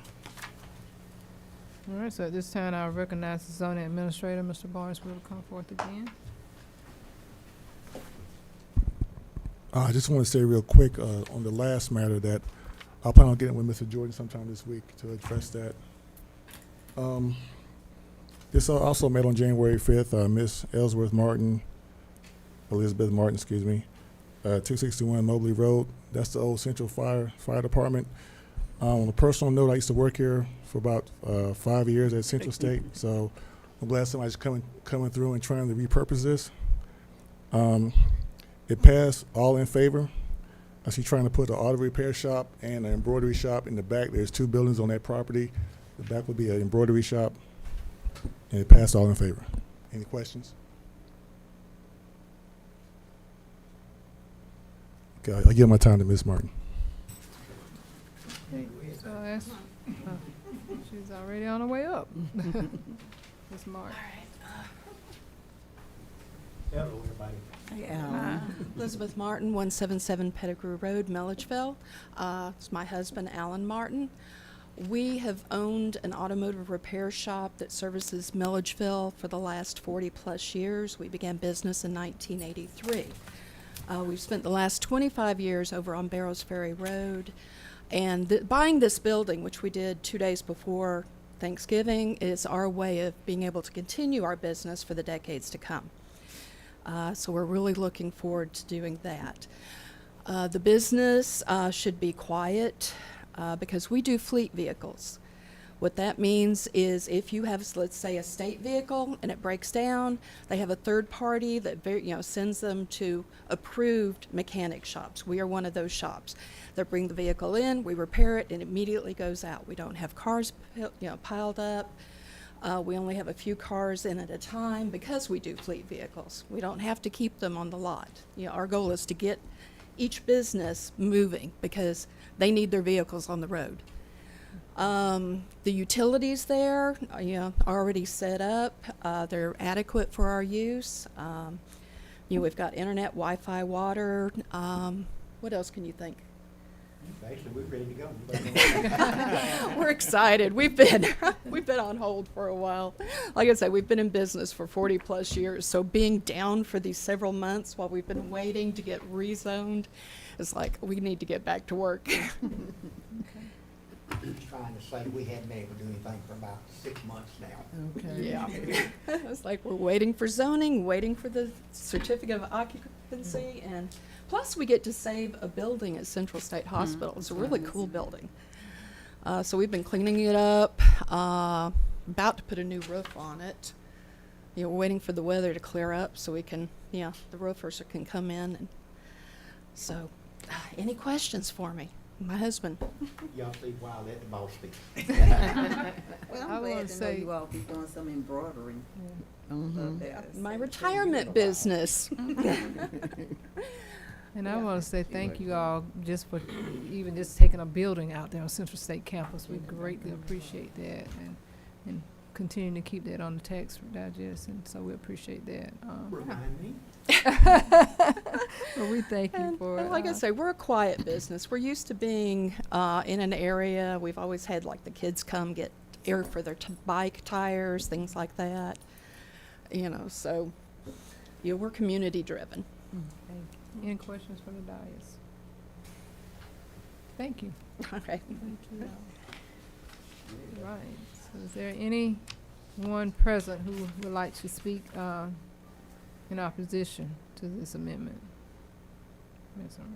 [SPEAKER 1] All right, so at this time, I'll recognize the zoning administrator, Mr. Barnes, will come forth again.
[SPEAKER 9] I just want to say real quick on the last matter that I'll plan on getting with Mr. Jordan sometime this week to address that. This also met on January 5th. Miss Elizabeth Martin, 261 Mobley Road. That's the old Central Fire Department. On a personal note, I used to work here for about 5 years at Central State, so I'm glad somebody's coming through and trying to repurpose this. It passed. All in favor? I see trying to put an auto repair shop and an embroidery shop in the back. There's 2 buildings on that property. The back would be an embroidery shop, and it passed. All in favor. Any questions? Okay, I'll give my time to Ms. Martin.
[SPEAKER 1] So I ask, she's already on her way up. Ms. Martin.
[SPEAKER 10] Hello, everybody.
[SPEAKER 14] Elizabeth Martin, 177 Pettigrew Road, Milledgeville. It's my husband, Alan Martin. We have owned an automotive repair shop that services Milledgeville for the last 40-plus years. We began business in 1983. We've spent the last 25 years over on Barrows Ferry Road. And buying this building, which we did 2 days before Thanksgiving, is our way of being able to continue our business for the decades to come. So we're really looking forward to doing that. The business should be quiet because we do fleet vehicles. What that means is if you have, let's say, a state vehicle and it breaks down, they have a third party that sends them to approved mechanic shops. We are one of those shops. They bring the vehicle in, we repair it, and it immediately goes out. We don't have cars piled up. We only have a few cars in at a time because we do fleet vehicles. We don't have to keep them on the lot. Our goal is to get each business moving because they need their vehicles on the road. The utilities there, are already set up. They're adequate for our use. We've got internet, Wi-Fi, water. What else can you think?
[SPEAKER 10] Actually, we're ready to go.
[SPEAKER 14] We're excited. We've been on hold for a while. Like I said, we've been in business for 40-plus years, so being down for these several months while we've been waiting to get rezoned, it's like we need to get back to work.
[SPEAKER 10] Trying to say we hadn't been able to do anything for about 6 months now.
[SPEAKER 1] Okay.
[SPEAKER 14] Yeah. It's like we're waiting for zoning, waiting for the certificate of occupancy, and plus we get to save a building at Central State Hospital. It's a really cool building. So we've been cleaning it up, about to put a new roof on it. We're waiting for the weather to clear up so we can, the roofers can come in. And so, any questions for me? My husband.
[SPEAKER 10] Y'all see why I let the boss speak.
[SPEAKER 7] Well,
[SPEAKER 1] I
[SPEAKER 7] I'm
[SPEAKER 1] wanna
[SPEAKER 7] glad to know
[SPEAKER 1] say-
[SPEAKER 7] you all be doing some embroidery.
[SPEAKER 14] My retirement business.
[SPEAKER 1] And I want to say thank you all just for even just taking a building out there on Central State campus. We greatly appreciate that and continuing to keep that on the tax digest, and so we appreciate that.
[SPEAKER 10] Remind me.
[SPEAKER 1] But we thank you for
[SPEAKER 14] And
[SPEAKER 1] it.
[SPEAKER 14] like I say, we're a quiet business. We're used to being in an area. We've always had like the kids come get air for their bike tires, things like that. So we're community driven.
[SPEAKER 1] Thank you. Any questions from the dais? Thank you.
[SPEAKER 14] Okay.
[SPEAKER 1] Right. So is there anyone present who would like to speak in opposition to this amendment? Ms. O'Reilly,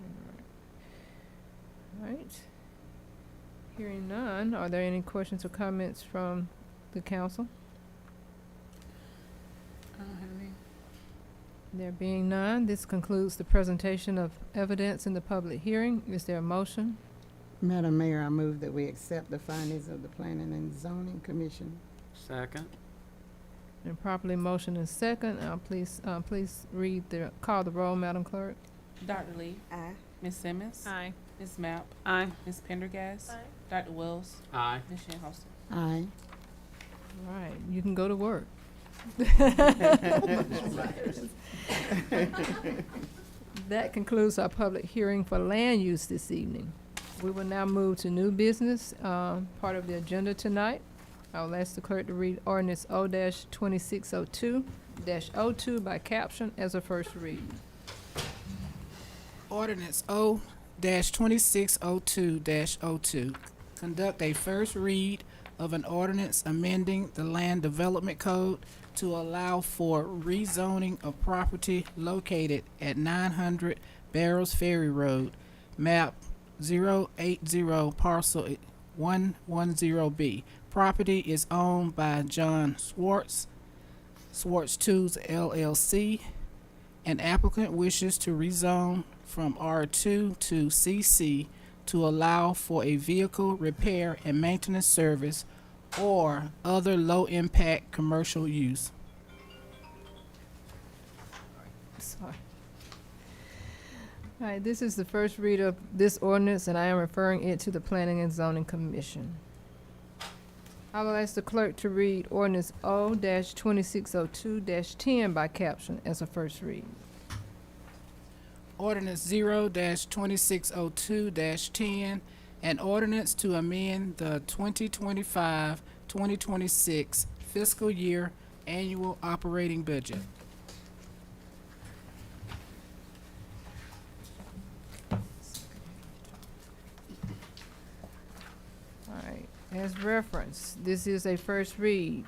[SPEAKER 1] right. Right. Hearing none, are there any questions or comments from the council?
[SPEAKER 2] I don't have any.
[SPEAKER 1] There being none, this concludes the presentation of evidence in the public hearing. Is there a motion?
[SPEAKER 7] Madam Mayor, I move that we accept the findings of the Planning and Zoning Commission.
[SPEAKER 8] Second.
[SPEAKER 1] And properly motion and second. Please call the roll, Madam Clerk.
[SPEAKER 15] Dr. Lee.
[SPEAKER 6] Aye.
[SPEAKER 15] Ms. Simmons.
[SPEAKER 12] Aye.
[SPEAKER 15] Ms. Mapp.
[SPEAKER 2] Aye.
[SPEAKER 15] Ms. Pendergast.
[SPEAKER 14] Aye.
[SPEAKER 15] Dr. Wells.
[SPEAKER 8] Aye.
[SPEAKER 15] Ms. Shinhouser.
[SPEAKER 7] Aye.
[SPEAKER 1] All right, you can go to work. That concludes our public hearing for land use this evening. We will now move to new business, part of the agenda tonight. I will ask the clerk to read ordinance O-2602-02 by caption as a first read.
[SPEAKER 5] Ordinance O-2602-02. Conduct a first read of an ordinance amending the Land Development Code to allow for rezoning of property located at 900 Barrows Ferry Road, map 080, parcel 110B. Property is owned by John Swartz, Swartz Tools LLC. An applicant wishes to rezone from R2 to CC to allow for a vehicle repair and maintenance service or other low-impact commercial use.
[SPEAKER 1] Sorry. All right, this is the first read of this ordinance, and I am referring it to the Planning and Zoning Commission. I will ask the clerk to read ordinance O-2602-10 by caption as a first read.
[SPEAKER 5] Ordinance 0-2602-10, an ordinance to amend the 2025-2026 fiscal year annual operating budget.
[SPEAKER 1] All right, as referenced, this is a first read,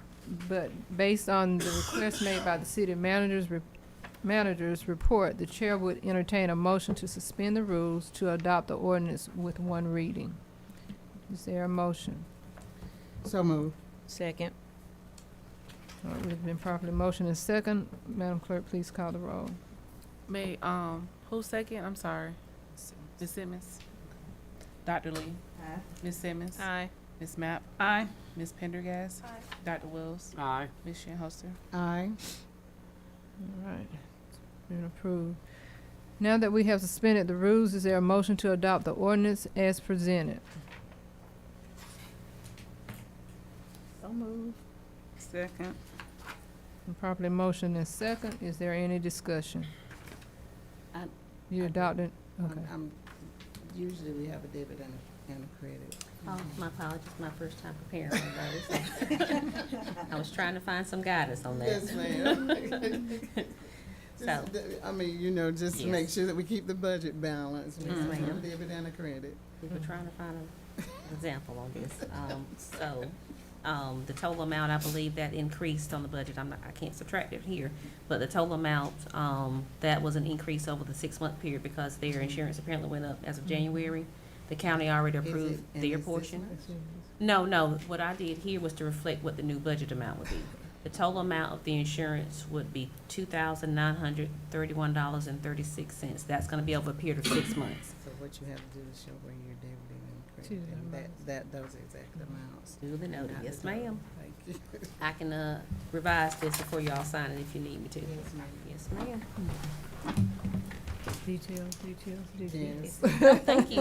[SPEAKER 1] but based on the request made by the city manager's report, the chair would entertain a motion to suspend the rules to adopt the ordinance with one reading. Is there a motion?
[SPEAKER 7] So move.
[SPEAKER 12] Second.
[SPEAKER 1] All right, we've been properly motioned and second. Madam Clerk, please call the roll.
[SPEAKER 15] Who's second? I'm sorry. Ms. Simmons. Dr. Lee.
[SPEAKER 6] Aye.
[SPEAKER 15] Ms. Simmons.
[SPEAKER 12] Aye.
[SPEAKER 15] Ms. Mapp.
[SPEAKER 2] Aye.
[SPEAKER 15] Ms. Pendergast.
[SPEAKER 14] Aye.
[SPEAKER 15] Dr. Wells.
[SPEAKER 8] Aye.
[SPEAKER 15] Ms. Shinhouser.
[SPEAKER 7] Aye.
[SPEAKER 1] All right, it's been approved. Now that we have suspended the rules, is there a motion to adopt the ordinance as presented?
[SPEAKER 6] So move.
[SPEAKER 2] Second.
[SPEAKER 1] And properly motion and second, is there any discussion? You
[SPEAKER 7] I-
[SPEAKER 1] adopted, okay.
[SPEAKER 7] Usually we have a debit and a credit.
[SPEAKER 3] Oh, my apologies, my first time preparing on those. I was trying to find some guidance on that.
[SPEAKER 7] Yes, ma'am.
[SPEAKER 3] So,
[SPEAKER 7] I mean, just to
[SPEAKER 3] Yes.
[SPEAKER 7] make sure that we keep the budget balanced. We
[SPEAKER 3] Yes,
[SPEAKER 7] have a
[SPEAKER 3] ma'am.
[SPEAKER 7] debit and a credit.
[SPEAKER 3] we were trying to find an example on this. The total amount, I believe that increased on the budget, I can't subtract it here, but the total amount, that was an increase over the 6-month period because their insurance apparently went up as of January. The county already approved their portion. No, what I did here was to reflect what the new budget amount would be. The total amount of the insurance would be $2,931.36. That's gonna be over a period of 6 months.
[SPEAKER 7] So what you have to do is show where you're debiting and
[SPEAKER 1] To
[SPEAKER 7] crediting,
[SPEAKER 1] the
[SPEAKER 7] and
[SPEAKER 1] amounts.
[SPEAKER 7] those exact amounts.
[SPEAKER 3] Duly noted,
[SPEAKER 7] Not
[SPEAKER 3] yes,
[SPEAKER 7] the total.
[SPEAKER 3] ma'am.
[SPEAKER 7] Thank you.
[SPEAKER 3] I can, revise this before y'all sign it if you need me to.
[SPEAKER 7] Yes, ma'am.
[SPEAKER 3] Yes, ma'am.
[SPEAKER 1] Details.
[SPEAKER 7] Yes.
[SPEAKER 3] Thank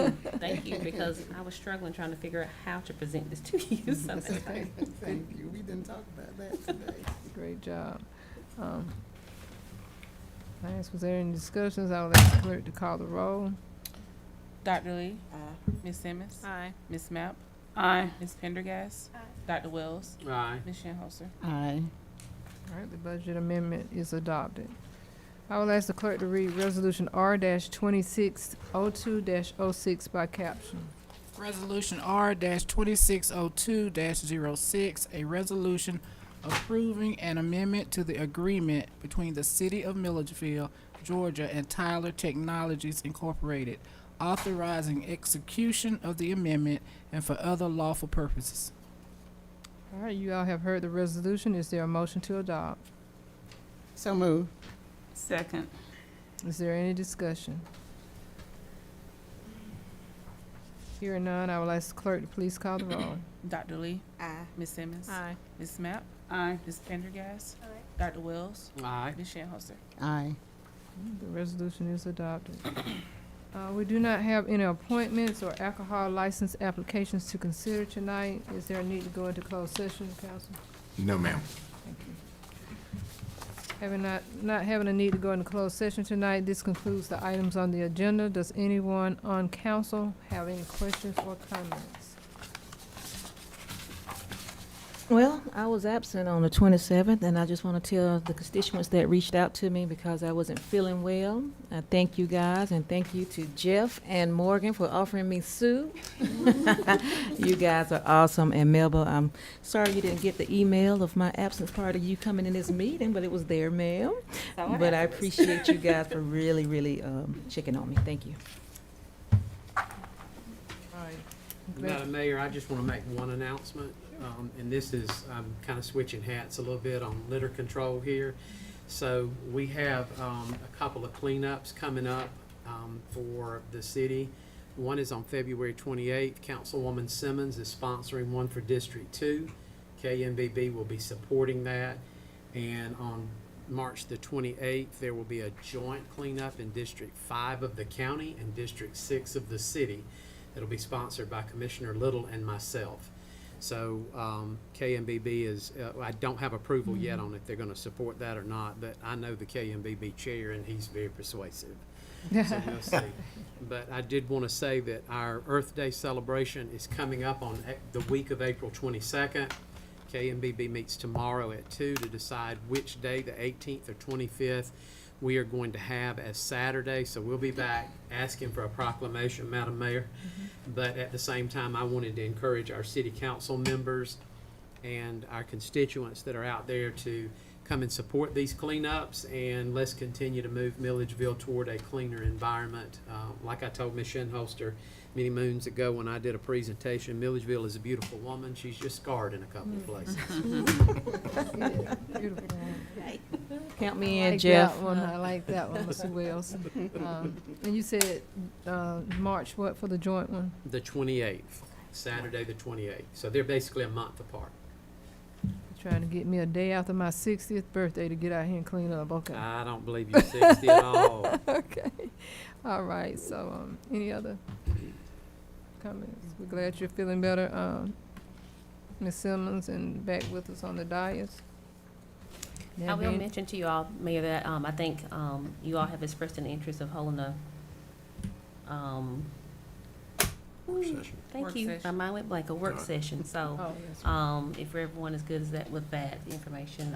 [SPEAKER 3] you, because I was struggling trying to figure out how to present this to you. So that's great.
[SPEAKER 7] Thank you. We didn't talk about that today.
[SPEAKER 1] Great job. I asked, was there any discussions? I would ask the clerk to call the roll.
[SPEAKER 15] Dr. Lee. Ms. Simmons.
[SPEAKER 12] Aye.
[SPEAKER 15] Ms. Mapp.
[SPEAKER 2] Aye.
[SPEAKER 15] Ms. Pendergast.
[SPEAKER 14] Aye.
[SPEAKER 15] Dr. Wells.
[SPEAKER 8] Aye.
[SPEAKER 15] Ms. Shinhouser.
[SPEAKER 7] Aye.
[SPEAKER 1] All right, the budget amendment is adopted. I will ask the clerk to read Resolution R-2602-06 by caption.
[SPEAKER 5] Resolution R-2602-06, a resolution approving an amendment to the agreement between the City of Milledgeville, Georgia, and Tyler Technologies Incorporated, authorizing execution of the amendment and for other lawful purposes.
[SPEAKER 1] All right, you all have heard the resolution. Is there a motion to adopt?
[SPEAKER 7] So move.
[SPEAKER 2] Second.
[SPEAKER 1] Is there any discussion? Hearing none, I will ask the clerk to please call the roll.
[SPEAKER 15] Dr. Lee?
[SPEAKER 6] Aye.
[SPEAKER 15] Ms. Simmons?
[SPEAKER 12] Aye.
[SPEAKER 15] Ms. Mapp?
[SPEAKER 2] Aye.
[SPEAKER 15] Ms. Pendergast? Dr. Wells?
[SPEAKER 8] Aye.
[SPEAKER 15] Ms. Shinholster?
[SPEAKER 7] Aye.
[SPEAKER 1] The resolution is adopted. We do not have any appointments or alcohol license applications to consider tonight. Is there a need to go into closed session, council?
[SPEAKER 10] No, ma'am.
[SPEAKER 1] Thank you. Having not having a need to go into closed session tonight, this concludes the items on the agenda. Does anyone on council have any questions or comments?
[SPEAKER 12] Well, I was absent on the 27th, and I just want to tell the constituents that reached out to me because I wasn't feeling well. I thank you guys, and thank you to Jeff and Morgan for offering me soup. You guys are awesome. And Melba, I'm sorry you didn't get the email of my absence part of you coming in this meeting, but it was there, ma'am. But I appreciate you guys for really, really checking on me. Thank you.
[SPEAKER 1] All right.
[SPEAKER 8] Madam Mayor, I just want to make one announcement, and this is, I'm kind of switching hats a little bit on litter control here. So we have a couple of cleanups coming up for the city. One is on February 28th. Councilwoman Simmons is sponsoring one for District 2. KMBB will be supporting that. And on March the 28th, there will be a joint cleanup in District 5 of the county and District 6 of the city. It'll be sponsored by Commissioner Little and myself. So KMBB is, I don't have approval yet on if they're going to support that or not, but I know the KMBB chair and he's very persuasive. So we'll see. But I did want to say that our Earth Day celebration is coming up on the week of April 22nd. KMBB meets tomorrow at 2 to decide which day, the 18th or 25th, we are going to have as Saturday. So we'll be back asking for a proclamation, Madam Mayor. But at the same time, I wanted to encourage our city council members and our constituents that are out there to come and support these cleanups, and let's continue to move Milledgeville toward a cleaner environment. Like I told Ms. Shinholster many moons ago when I did a presentation, Milledgeville is a beautiful woman. She's just scarred in a couple of places.
[SPEAKER 1] Beautiful.
[SPEAKER 12] Count me
[SPEAKER 1] I
[SPEAKER 12] in,
[SPEAKER 1] like
[SPEAKER 12] Jeff.
[SPEAKER 1] that one. I like that one, Mr. Wells. And you said March what for the joint one?
[SPEAKER 8] The 28th, Saturday the 28th. So they're basically a month apart.
[SPEAKER 1] Trying to get me a day after my 60th birthday to get out here and clean up. Okay.
[SPEAKER 8] I don't believe you're 60 at all.
[SPEAKER 1] Okay. All right. So, any other comments? We're glad you're feeling better, Ms. Simmons, and back with us on the dais.
[SPEAKER 3] I will mention to you all, Mayor, that I think you all have expressed an interest of holding a thank
[SPEAKER 15] Work
[SPEAKER 3] you.
[SPEAKER 15] session.
[SPEAKER 3] My mind went blank. A work session. So,
[SPEAKER 1] Oh, that's right.
[SPEAKER 3] if everyone is good as that with that information,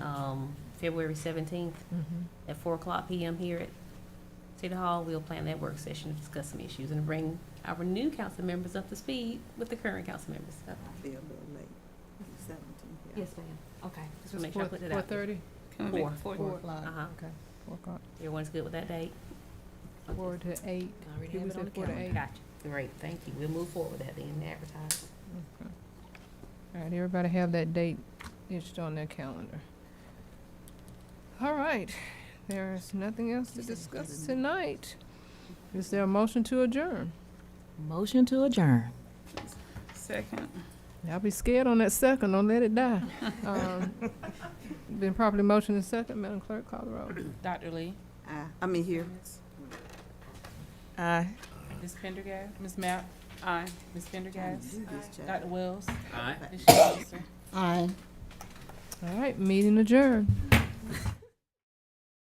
[SPEAKER 3] February 17th at 4:00 p.m. here at City Hall, we'll plan that work session to discuss some issues and bring our new council members up to speed with the current council members. So,
[SPEAKER 6] Be a little late. 17, yeah.
[SPEAKER 3] yes, ma'am. Okay. Just
[SPEAKER 1] It's
[SPEAKER 3] want to make sure I put it out.
[SPEAKER 1] 4:30?
[SPEAKER 2] Can we make
[SPEAKER 3] 4.
[SPEAKER 7] 4 o'clock.
[SPEAKER 3] Uh-huh.
[SPEAKER 1] Okay. 4 o'clock.
[SPEAKER 3] Everyone's good with that date?
[SPEAKER 1] 4 to 8.
[SPEAKER 3] Already
[SPEAKER 1] Did
[SPEAKER 3] have
[SPEAKER 1] we
[SPEAKER 3] it
[SPEAKER 1] say
[SPEAKER 3] on the
[SPEAKER 1] 4 to
[SPEAKER 3] calendar.
[SPEAKER 1] 8?
[SPEAKER 3] Gotcha. Great, thank you. We'll move forward with that then, advertise.
[SPEAKER 1] Okay. All right, everybody have that date etched on their calendar. All right, there's nothing else to discuss tonight. Is there a motion to adjourn?
[SPEAKER 12] Motion to adjourn.
[SPEAKER 2] Second.
[SPEAKER 1] Y'all be scared on that second, don't let it die. Been properly motioned and second, Madam Clerk, call the roll.
[SPEAKER 15] Dr. Lee?
[SPEAKER 6] I mean, here.
[SPEAKER 12] Aye.
[SPEAKER 15] Ms. Pendergast? Ms. Mapp? Aye. Ms. Pendergast? Dr. Wells?
[SPEAKER 8] All right.
[SPEAKER 15] Ms. Shinholster?
[SPEAKER 7] Aye.
[SPEAKER 1] All right, meeting adjourned.